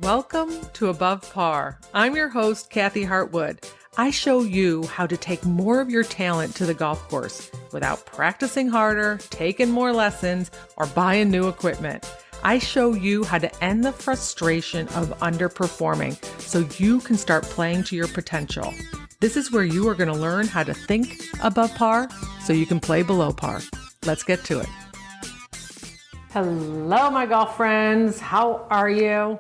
Welcome to Above Par. I'm your host, Kathy Hartwood. I show you how to take more of your talent to the golf course without practicing harder, taking more lessons, or buying new equipment. I show you how to end the frustration of underperforming so you can start playing to your potential. This is where you are going to learn how to think above par so you can play below par. Let's get to it. Hello, my golf friends. How are you?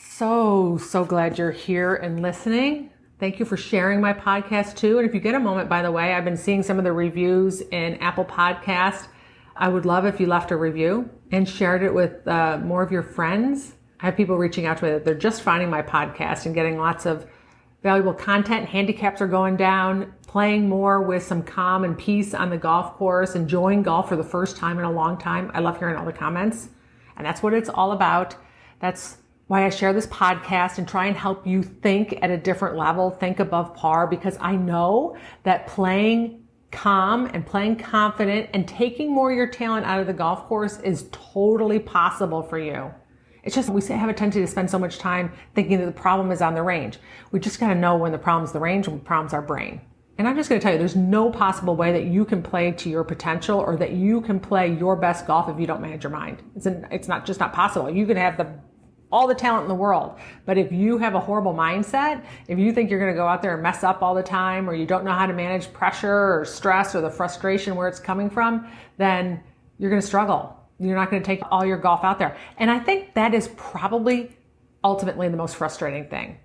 So glad you're here and listening. Thank you for sharing my podcast too. And if you get a moment, by the way, I've been seeing some of the reviews in Apple Podcast. I would love if you left a review and shared it with more of your friends. I have people reaching out to me that they're just finding my podcast and getting lots of valuable content. Handicaps are going down, playing more with some calm and peace on the golf course, enjoying golf for the first time in a long time. I love hearing all the comments. And that's what it's all about. That's why I share this podcast and try and help you think at a different level, think above par, because I know that playing calm and playing confident and taking more of your talent out of the golf course is totally possible for you. It's just we have a tendency to spend so much time thinking that the problem is on the range. We just got to know when the problem's the range and when the problem's our brain. And I'm just going to tell you, there's no possible way that you can play to your potential or that you can play your best golf if you don't manage your mind. It's not possible. You can have all the talent in the world, but if you have a horrible mindset, if you think you're going to go out there and mess up all the time, or you don't know how to manage pressure or stress or the frustration where it's coming from, then you're going to struggle. You're not going to take all your golf out there. And I think that is probably ultimately the most frustrating thing,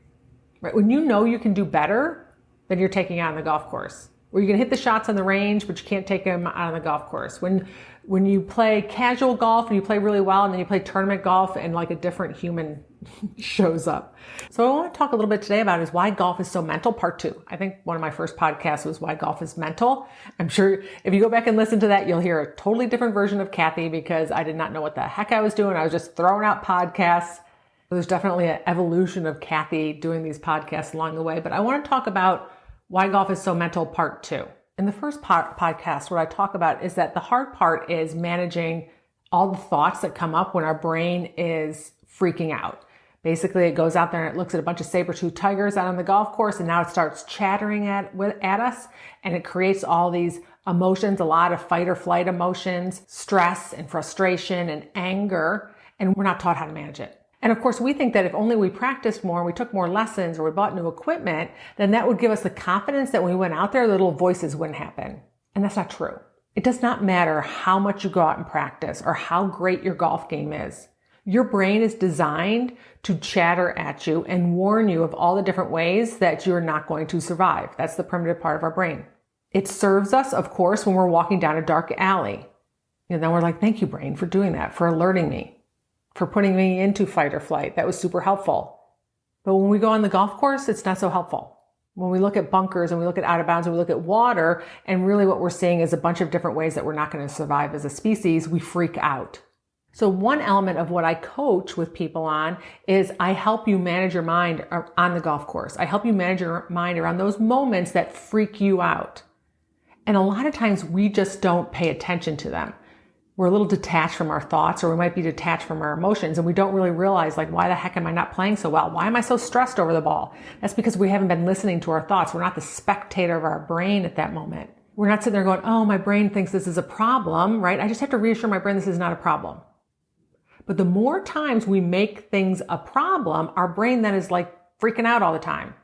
right? When you know you can do better than you're taking out on the golf course, where you can hit the shots on the range, but you can't take them out on the golf course. When you play casual golf and you play really well, and then you play tournament golf and like a different human shows up. So I want to talk a little bit today about is why golf is so mental, part 2. I think one of my first podcasts was why golf is mental. I'm sure if you go back and listen to that, you'll hear a totally different version of Kathy because I did not know what the heck I was doing. I was just throwing out podcasts. There's definitely an evolution of Kathy doing these podcasts along the way, but I want to talk about why golf is so mental, part 2. In the first podcast, what I talk about is that the hard part is managing all the thoughts that come up when our brain is freaking out. Basically, it goes out there and it looks at a bunch of saber-toothed tigers out on the golf course, and now it starts chattering at us, and it creates all these emotions, a lot of fight or flight emotions, stress and frustration and anger, and we're not taught how to manage it. And of course, we think that if only we practiced more, we took more lessons, or we bought new equipment, then that would give us the confidence that when we went out there, the little voices wouldn't happen. And that's not true. It does not matter how much you go out and practice or how great your golf game is. Your brain is designed to chatter at you and warn you of all the different ways that you're not going to survive. That's the primitive part of our brain. It serves us, of course, when we're walking down a dark alley. And then we're like, thank you, brain, for doing that, for alerting me, for putting me into fight or flight. That was super helpful. But when we go on the golf course, it's not so helpful. When we look at bunkers and we look at out of bounds and we look at water, and really what we're seeing is a bunch of different ways that we're not going to survive as a species, we freak out. So one element of what I coach with people on is I help you manage your mind on the golf course. I help you manage your mind around those moments that freak you out. And a lot of times we just don't pay attention to them. We're a little detached from our thoughts, or we might be detached from our emotions, and we don't really realize, like, why the heck am I not playing so well? Why am I so stressed over the ball? That's because we haven't been listening to our thoughts. We're not the spectator of our brain at that moment. We're not sitting there going, oh, my brain thinks this is a problem, right? I just have to reassure my brain this is not a problem. But the more times we make things a problem, our brain then is like freaking out all the time.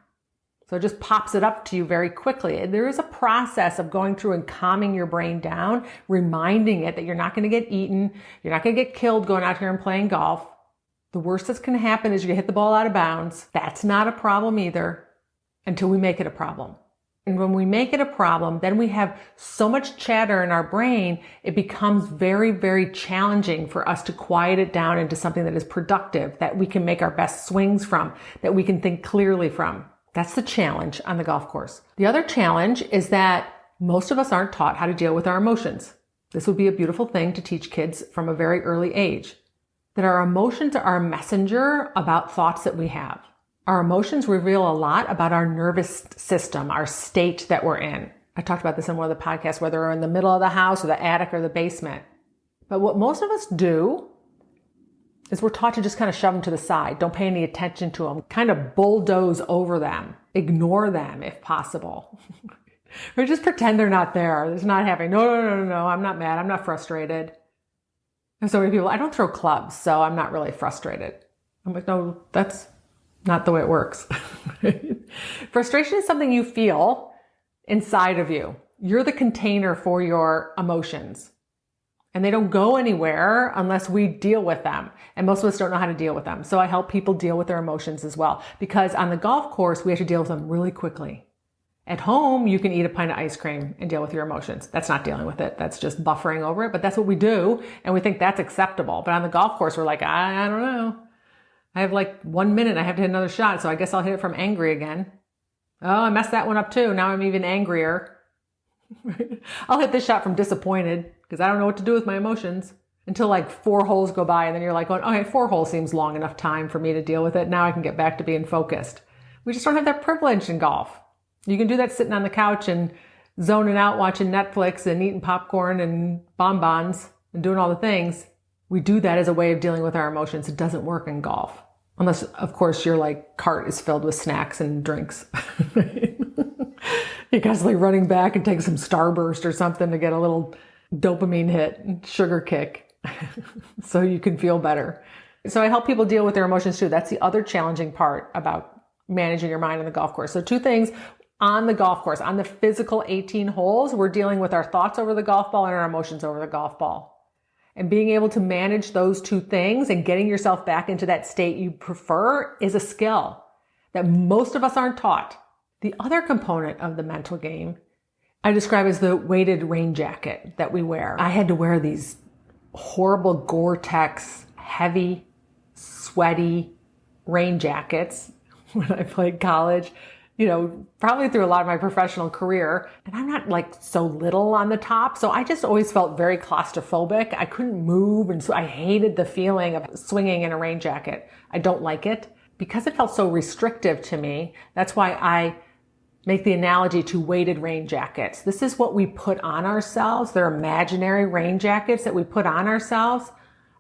So it just pops it up to you very quickly. There is a process of going through and calming your brain down, reminding it that you're not going to get eaten. You're not going to get killed going out here and playing golf. The worst that's going to happen is you hit the ball out of bounds. That's not a problem either until we make it a problem. And when we make it a problem, then we have so much chatter in our brain, it becomes very, very challenging for us to quiet it down into something that is productive, that we can make our best swings from, that we can think clearly from. That's the challenge on the golf course. The other challenge is that most of us aren't taught how to deal with our emotions. This would be a beautiful thing to teach kids from a very early age. That our emotions are a messenger about thoughts that we have. Our emotions reveal a lot about our nervous system, our state that we're in. I talked about this in one of the podcasts, whether we're in the middle of the house or the attic or the basement. But what most of us do is we're taught to just kind of shove them to the side. Don't pay any attention to them. Kind of bulldoze over them. Ignore them if possible. Or just pretend they're not there. It's not happening. No. I'm not mad. I'm not frustrated. And so many people, I don't throw clubs, so I'm not really frustrated. I'm like, no, that's not the way it works. Frustration is something you feel inside of you. You're the container for your emotions. And they don't go anywhere unless we deal with them. And most of us don't know how to deal with them. So I help people deal with their emotions as well. Because on the golf course, we have to deal with them really quickly. At home, you can eat a pint of ice cream and deal with your emotions. That's not dealing with it. That's just buffering over it. But that's what we do. And we think that's acceptable. But on the golf course, we're like, I don't know. I have like 1 minute. I have to hit another shot. So I guess I'll hit it from angry again. Oh, I messed that one up too. Now I'm even angrier. I'll hit this shot from disappointed because I don't know what to do with my emotions until like 4 holes go by. And then you're like, okay, 4 holes seems long enough time for me to deal with it. Now I can get back to being focused. We just don't have that privilege in golf. You can do that sitting on the couch and zoning out, watching Netflix and eating popcorn and bonbons and doing all the things. We do that as a way of dealing with our emotions. It doesn't work in golf. Unless, of course, your like cart is filled with snacks and drinks. You're constantly running back and take some Starburst or something to get a little dopamine hit, sugar kick, so you can feel better. So I help people deal with their emotions too. That's the other challenging part about managing your mind on the golf course. So 2 things on the golf course. On the physical 18 holes, we're dealing with our thoughts over the golf ball and our emotions over the golf ball. And being able to manage those 2 things and getting yourself back into that state you prefer is a skill that most of us aren't taught. The other component of the mental game I describe as the weighted rain jacket that we wear. I had to wear these horrible Gore-Tex, heavy, sweaty rain jackets when I played college, probably through a lot of my professional career. And I'm not like so little on the top. So I just always felt very claustrophobic. I couldn't move. And so I hated the feeling of swinging in a rain jacket. I don't like it because it felt so restrictive to me. That's why I make the analogy to weighted rain jackets. This is what we put on ourselves. They're imaginary rain jackets that we put on ourselves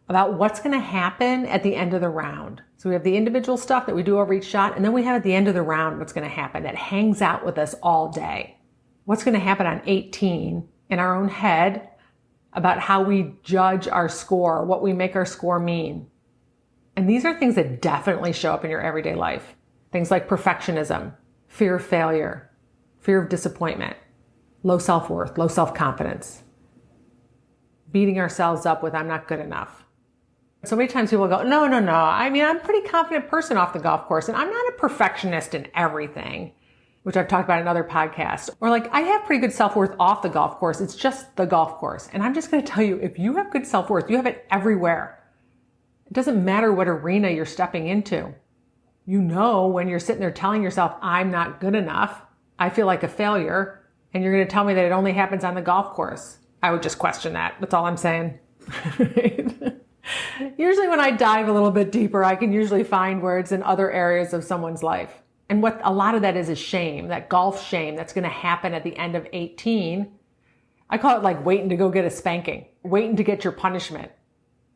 about what's going to happen at the end of the round. So we have the individual stuff that we do over each shot, and then we have at the end of the round what's going to happen that hangs out with us all day. What's going to happen on 18 in our own head about how we judge our score, what we make our score mean. And these are things that definitely show up in your everyday life. Things like perfectionism, fear of failure, fear of disappointment, low self-worth, low self-confidence, beating ourselves up with I'm not good enough. So many times people go, no. I mean, I'm a pretty confident person off the golf course and I'm not a perfectionist in everything, which I've talked about in other podcasts. Or like, I have pretty good self-worth off the golf course. It's just the golf course. And I'm just going to tell you, if you have good self-worth, you have it everywhere. It doesn't matter what arena you're stepping into. You know, when you're sitting there telling yourself, I'm not good enough, I feel like a failure, and you're going to tell me that it only happens on the golf course. I would just question that. That's all I'm saying. Usually when I dive a little bit deeper, I can usually find where it's in other areas of someone's life. And what a lot of that is shame, that golf shame that's going to happen at the end of 18. I call it like waiting to go get a spanking, waiting to get your punishment.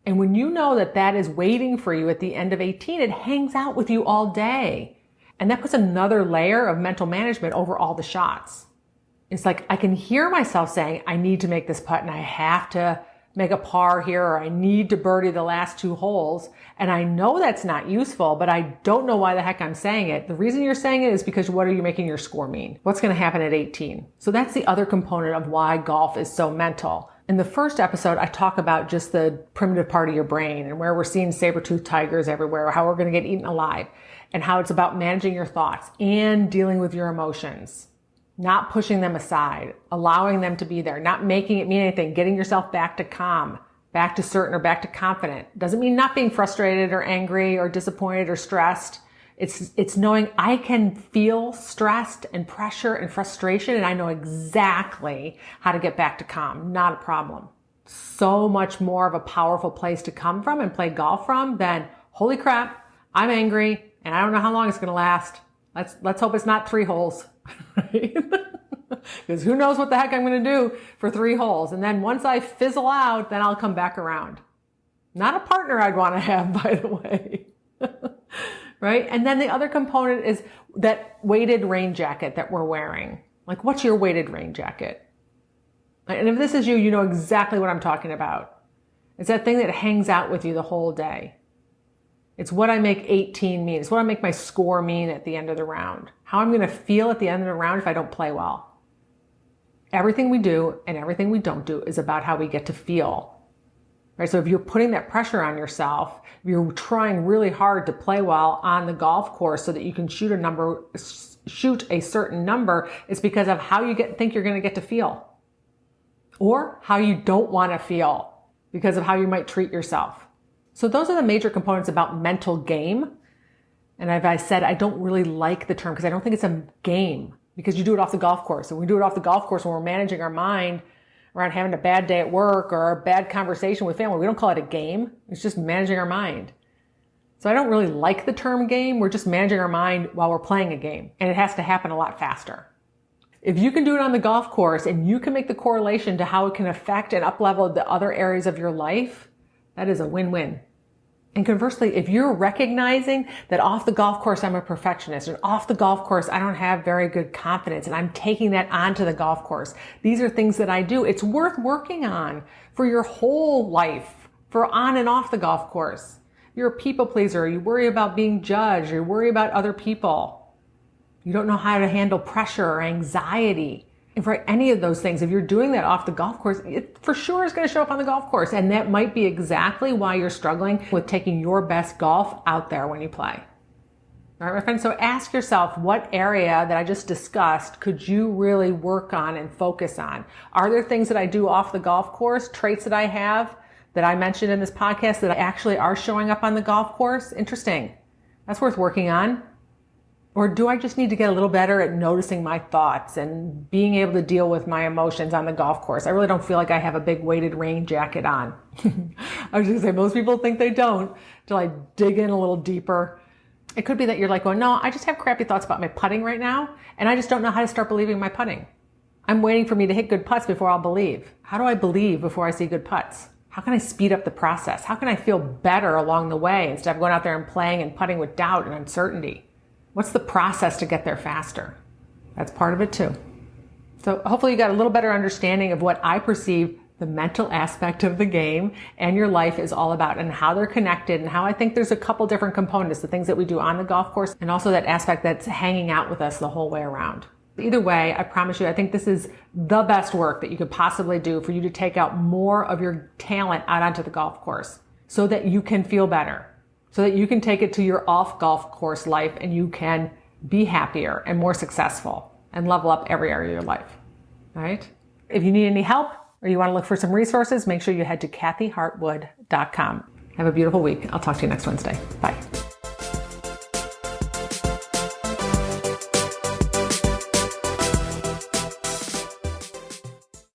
And when you know that that is waiting for you at the end of 18, it hangs out with you all day. And that puts another layer of mental management over all the shots. It's like I can hear myself saying, I need to make this putt and I have to make a par here, or I need to birdie the last 2 holes. And I know that's not useful, but I don't know why the heck I'm saying it. The reason you're saying it is because what are you making your score mean? What's going to happen at 18? So that's the other component of why golf is so mental. In the first episode, I talk about just the primitive part of your brain and where we're seeing saber-toothed tigers everywhere, how we're going to get eaten alive, and how it's about managing your thoughts and dealing with your emotions, not pushing them aside, allowing them to be there, not making it mean anything, getting yourself back to calm, back to certain, or back to confident. Doesn't mean not being frustrated or angry or disappointed or stressed. It's knowing I can feel stressed and pressure and frustration, and I know exactly how to get back to calm. Not a problem. So much more of a powerful place to come from and play golf from than, holy crap, I'm angry and I don't know how long it's going to last. Let's hope it's not 3 holes. Because who knows what the heck I'm going to do for 3 holes. And then once I fizzle out, then I'll come back around. Not a partner I'd want to have, by the way. Right? And then the other component is that weighted rain jacket that we're wearing. Like, what's your weighted rain jacket? And if this is you, you know exactly what I'm talking about. It's that thing that hangs out with you the whole day. It's what I make 18 mean. It's what I make my score mean at the end of the round. How I'm going to feel at the end of the round if I don't play well. Everything we do and everything we don't do is about how we get to feel. Right? So if you're putting that pressure on yourself, if you're trying really hard to play well on the golf course so that you can shoot a certain number, it's because of how you think you're going to get to feel. Or how you don't want to feel because of how you might treat yourself. So those are the major components about mental game. And as I said, I don't really like the term because I don't think it's a game, because you do it off the golf course. And we do it off the golf course when we're managing our mind around having a bad day at work or a bad conversation with family. We don't call it a game. It's just managing our mind. So I don't really like the term game. We're just managing our mind while we're playing a game. And it has to happen a lot faster. If you can do it on the golf course and you can make the correlation to how it can affect and up-level the other areas of your life, that is a win-win. And conversely, if you're recognizing that off the golf course, I'm a perfectionist, and off the golf course, I don't have very good confidence, and I'm taking that onto the golf course. These are things that I do. It's worth working on for your whole life, for on and off the golf course. You're a people pleaser. You worry about being judged. You worry about other people. You don't know how to handle pressure or anxiety. And for any of those things, if you're doing that off the golf course, it for sure is going to show up on the golf course. And that might be exactly why you're struggling with taking your best golf out there when you play. All right, my friends, so ask yourself, what area that I just discussed could you really work on and focus on? Are there things that I do off the golf course, traits that I have that I mentioned in this podcast that actually are showing up on the golf course? Interesting. That's worth working on. Or do I just need to get a little better at noticing my thoughts and being able to deal with my emotions on the golf course? I really don't feel like I have a big weighted rain jacket on. I was going to say, most people think they don't until I dig in a little deeper. It could be that you're like, well, no, I just have crappy thoughts about my putting right now, and I just don't know how to start believing my putting. I'm waiting for me to hit good putts before I'll believe. How do I believe before I see good putts? How can I speed up the process? How can I feel better along the way instead of going out there and playing and putting with doubt and uncertainty? What's the process to get there faster? That's part of it too. So hopefully you got a little better understanding of what I perceive the mental aspect of the game and your life is all about, and how they're connected, and how I think there's a couple different components, the things that we do on the golf course and also that aspect that's hanging out with us the whole way around. Either way, I promise you, I think this is the best work that you could possibly do for you to take out more of your talent out onto the golf course so that you can feel better, so that you can take it to your off golf course life and you can be happier and more successful and level up every area of your life. All right. If you need any help or you want to look for some resources, make sure you head to kathyhartwood.com. Have a beautiful week. I'll talk to you next Wednesday. Bye.